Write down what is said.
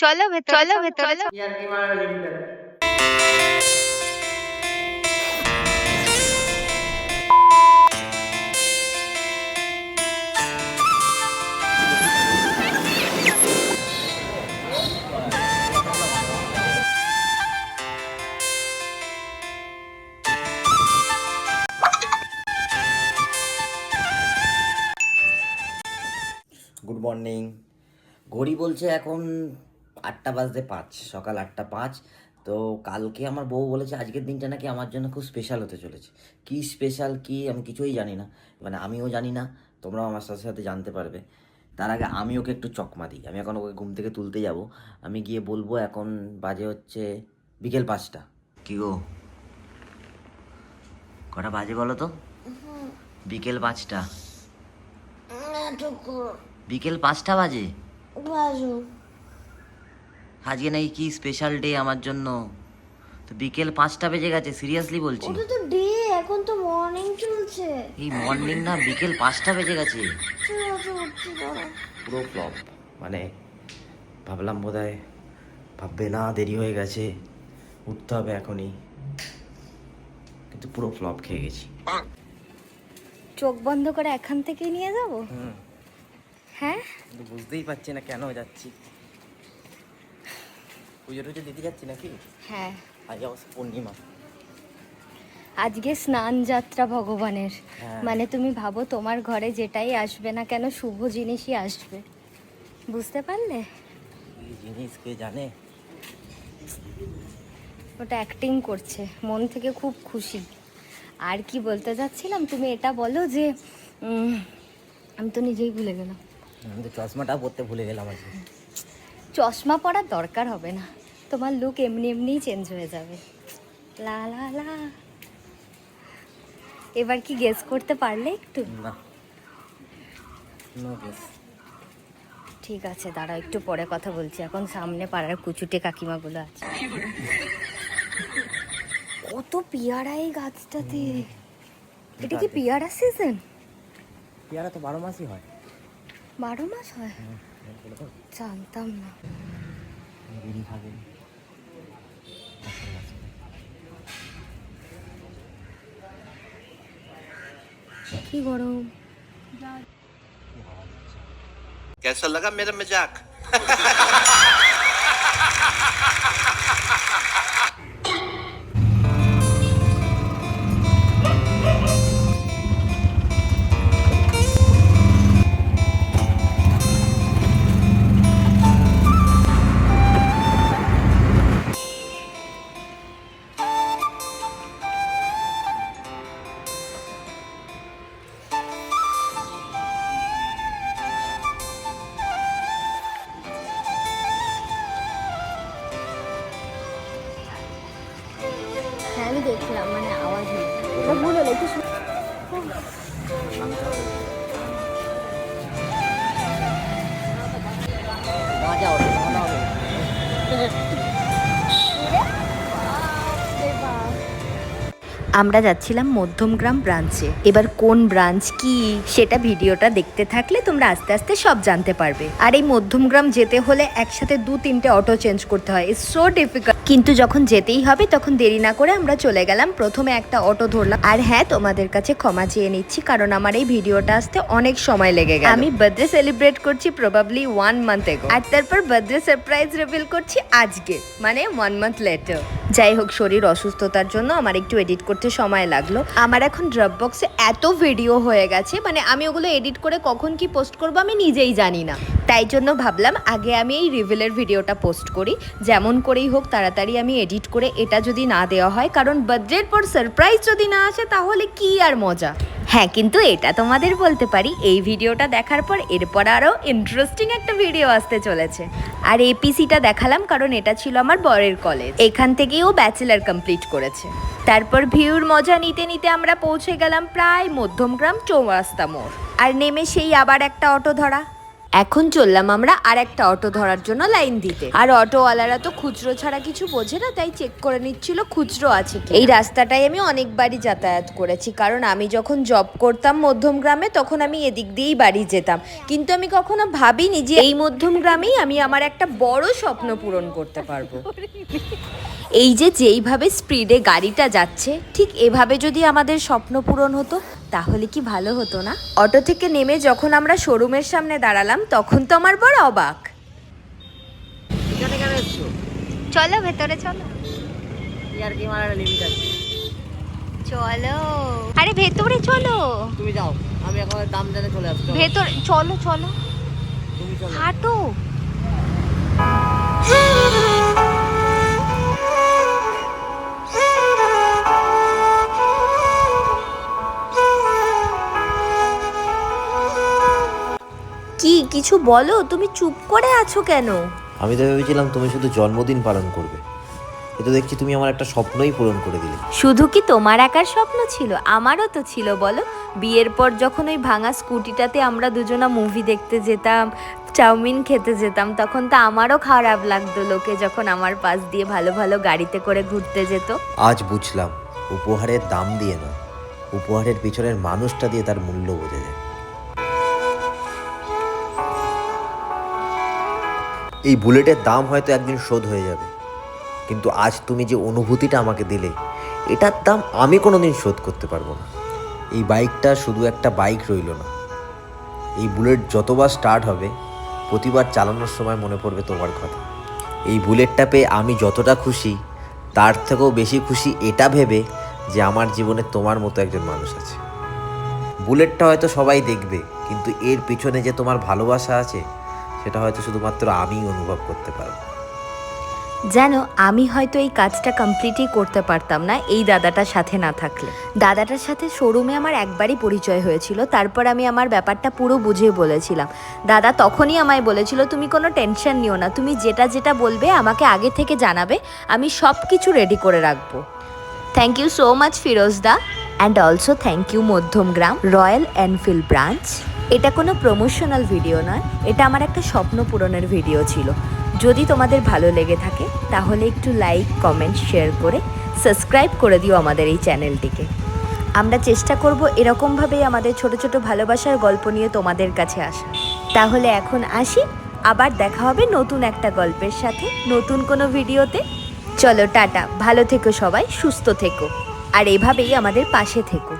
চলো ভেতরে চলো। ইয়ার্কি মারার লিমিট আছে। Good morning. ঘড়ি বলছে এখন 8:05, সকাল 8:05। তো কালকে আমার বউ বলেছে আজকের দিনটা নাকি আমার জন্য খুব স্পেশাল হতে চলেছে। কি স্পেশাল কি আমি কিছুই জানি না, মানে আমিও জানি না, তোমরাও আমার সাথে সাথে জানতে পারবে। তার আগে আমি ওকে একটু চকমা দিই। আমি এখন ওকে ঘুম থেকে তুলতে যাব, আমি গিয়ে বলবো এখন বাজে হচ্ছে বিকেল 5টা। কি গো, কটা বাজে বলো তো? বিকেল 5টা। বিকেল 5টা বাজে? আজকে নাকি কি স্পেশাল ডে আমার জন্য, তো বিকেল 5টা বেজে গেছে, সিরিয়াসলি বলছি। ওটা তো ডে, এখন তো মর্নিং চলছে। এই মর্নিং না, বিকেল 5টা বেজে গেছে। উঠছি দাঁড়া। পুরো ফ্লপ, মানে ভাবলাম বোধহয় ভাববে না দেরি হয়ে গেছে, উঠতে হবে এখনই, কিন্তু পুরো ফ্লপ খেয়ে গেছি। চোখ বন্ধ করে এখান থেকে নিয়ে যাব। হ্যাঁ, কিন্তু বুঝতেই পারছি না কেন যাচ্ছি। পুজো টুজো দিতে যাচ্ছি নাকি? হ্যাঁ, আজ অবশ্য পূর্ণিমা। আজকে স্নান যাত্রা ভগবানের। হ্যাঁ। মানে তুমি ভাবো তোমার ঘরে যেটাই আসবে না কেন শুভ জিনিসই আসবে, বুঝতে পারলে? এই জিনিস কে জানে। ওটা অ্যাক্টিং করছে, মন থেকে খুব খুশি। আর কি বলতে যাচ্ছিলাম, তুমি এটা বলো যে আমি তো নিজেই ভুলে গেলাম। আমি তো চশমাটা পরতে ভুলে গেলাম আজকে। চশমা পরার দরকার হবে না, তোমার লুক এমনি এমনিই চেঞ্জ হয়ে যাবে। লা লা লা। এবার কি গেস করতে পারলে একটু? না, নো গেস। ঠিক আছে, দাঁড়াও একটু পরে কথা বলছি, এখন সামনে পাড়ার কুচুটে কাকিমাগুলো আছে। কত পেয়ারা এই গাছটাতে। এটা কি পেয়ারা সিজন? পেয়ারা তো 12 মাসই হয়। 12 মাস হয়? জানতাম না। বিড়ি খাবেন? কি গরম। कैसा लगा मेरा मजाक? হ্যাঁ, আমি দেখলাম, মানে আওয়াজ হলো। ওটা ভুল হলো একটু মজা হবে, মজা হবে। আমরা যাচ্ছিলাম মধ্যমগ্রাম ব্রাঞ্চে। এবার কোন ব্রাঞ্চ কি সেটা ভিডিওটা দেখতে থাকলে তোমরা আস্তে আস্তে সব জানতে পারবে। আর এই মধ্যমগ্রাম যেতে হলে একসাথে 2-3টে অটো চেঞ্জ করতে হয়, ইটস সো ডিফিকাল্ট। কিন্তু যখন যেতেই হবে তখন দেরি না করে আমরা চলে গেলাম। প্রথমে একটা অটো ধরলাম। আর হ্যাঁ, তোমাদের কাছে ক্ষমা চেয়ে নিচ্ছি, কারণ আমার এই ভিডিওটা আসতে অনেক সময় লেগে গেল। আমি বার্থডে সেলিব্রেট করছি প্রবাবলি 1 মান্থ এগো, আর তারপর বার্থডে সারপ্রাইজ রিভিল করছি আজকে, মানে 1 মান্থ লেটার। যাই হোক, শরীর অসুস্থতার জন্য আমার একটু এডিট করতে সময় লাগলো। আমার এখন ড্রপবক্সে এত ভিডিও হয়ে গেছে, মানে আমি ওগুলো এডিট করে কখন কি পোস্ট করব আমি নিজেই জানি না। তাই জন্য ভাবলাম আগে আমি এই রিভিলের ভিডিওটা পোস্ট করি, যেমন করেই হোক তাড়াতাড়ি আমি এডিট করে এটা যদি না দেওয়া হয়, কারণ বার্থডের পর সারপ্রাইজ যদি না আসে তাহলে কি আর মজা। হ্যাঁ, কিন্তু এটা তোমাদের বলতে পারি, এই ভিডিওটা দেখার পর এরপর আরও ইন্টারেস্টিং একটা ভিডিও আসতে চলেছে। আর এপিসিটা দেখালাম কারণ এটা ছিল আমার বরের কলেজ, এখান থেকেই ও ব্যাচেলার কমপ্লিট করেছে। তারপর ভিউর মজা নিতে নিতে আমরা পৌঁছে গেলাম প্রায় মধ্যমগ্রাম চৌরাস্তা মোড়। আর নেমে সেই আবার একটা অটো ধরা। এখন চললাম আমরা আর একটা অটো ধরার জন্য লাইন দিতে। আর অটোওয়ালারা তো খুচরো ছাড়া কিছু বোঝে না, তাই চেক করে নিচ্ছিল খুচরো আছে কি। এই রাস্তাটাই আমি অনেকবারই যাতায়াত করেছি, কারণ আমি যখন জব করতাম মধ্যমগ্রামে তখন আমি এদিক দিয়েই বাড়ি যেতাম, কিন্তু আমি কখনো ভাবিনি যে এই মধ্যমগ্রামেই আমি আমার একটা বড় স্বপ্ন পূরণ করতে পারবো। এই যে যেইভাবে স্পিডে গাড়িটা যাচ্ছে, ঠিক এভাবে যদি আমাদের স্বপ্ন পূরণ হতো তাহলে কি ভালো হতো না? অটো থেকে নেমে যখন আমরা শোরুমের সামনে দাঁড়ালাম তখন তো আমার বড় অবাক। এখানে কেন এসছো? চলো ভেতরে চলো। ইয়ার কি মারার লিমিট আছে। চলো, আরে ভেতরে চলো। তুমি যাও, আমি এখন দাম জানে চলে আসছি। ভেতরে চলো চলো, তুমি চলো। হাঁটো। কি কিছু বলো, তুমি চুপ করে আছো কেন? আমি তো ভেবেছিলাম তুমি শুধু জন্মদিন পালন করবে, এ তো দেখছি তুমি আমার একটা স্বপ্নই পূরণ করে দিলে। শুধু কি তোমার একার স্বপ্ন ছিল, আমারও তো ছিল বলো। বিয়ের পর যখন ওই ভাঙা স্কুটিটাতে আমরা দুজনা মুভি দেখতে যেতাম, চাউমিন খেতে যেতাম, তখন তো আমারও খারাপ লাগতো লোকে যখন আমার পাশ দিয়ে ভালো ভালো গাড়িতে করে ঘুরতে যেত। আজ বুঝলাম, উপহারের দাম দিয়ে না, উপহারের পিছনের মানুষটা দিয়ে তার মূল্য বোঝা যায়। এই বুলেটের দাম হয়তো একদিন শোধ হয়ে যাবে, কিন্তু আজ তুমি যে অনুভূতিটা আমাকে দিলে, এটার দাম আমি কোনোদিন শোধ করতে পারবো না। এই বাইকটা শুধু একটা বাইক রইল না, এই বুলেট যতবার স্টার্ট হবে প্রতিবার চালানোর সময় মনে পড়বে তোমার কথা। এই বুলেটটা পেয়ে আমি যতটা খুশি, তার থেকেও বেশি খুশি এটা ভেবে যে আমার জীবনে তোমার মতো একজন মানুষ আছে। বুলেটটা হয়তো সবাই দেখবে, কিন্তু এর পিছনে যে তোমার ভালোবাসা আছে সেটা হয়তো শুধুমাত্র আমিই অনুভব করতে পারবো। জানো, আমি হয়তো এই কাজটা কমপ্লিটই করতে পারতাম না এই দাদাটার সাথে না থাকলে। দাদাটার সাথে শোরুমে আমার একবারই পরিচয় হয়েছিল, তারপর আমি আমার ব্যাপারটা পুরো বুঝিয়ে বলেছিলাম। দাদা তখনই আমায় বলেছিল, তুমি কোনো টেনশন নিও না, তুমি যেটা যেটা বলবে আমাকে আগে থেকে জানাবে, আমি সব কিছু রেডি করে রাখবো। Thank you so much Firoz দা, and also thank you Madhyamgram Royal Enfield branch. এটা কোনো প্রমোশনাল ভিডিও নয়, এটা আমার একটা স্বপ্ন পূরণের ভিডিও ছিল। যদি তোমাদের ভালো লেগে থাকে তাহলে একটু লাইক, কমেন্ট, শেয়ার করে সাবস্ক্রাইব করে দিও আমাদের এই চ্যানেলটিকে। আমরা চেষ্টা করব এরকমভাবেই আমাদের ছোট ছোট ভালোবাসার গল্প নিয়ে তোমাদের কাছে আসা। তাহলে এখন আসি, আবার দেখা হবে নতুন একটা গল্পের সাথে, নতুন কোনো ভিডিওতে। চলো টাটা, ভালো থেকো সবাই, সুস্থ থেকো, আর এভাবেই আমাদের পাশে থেকো।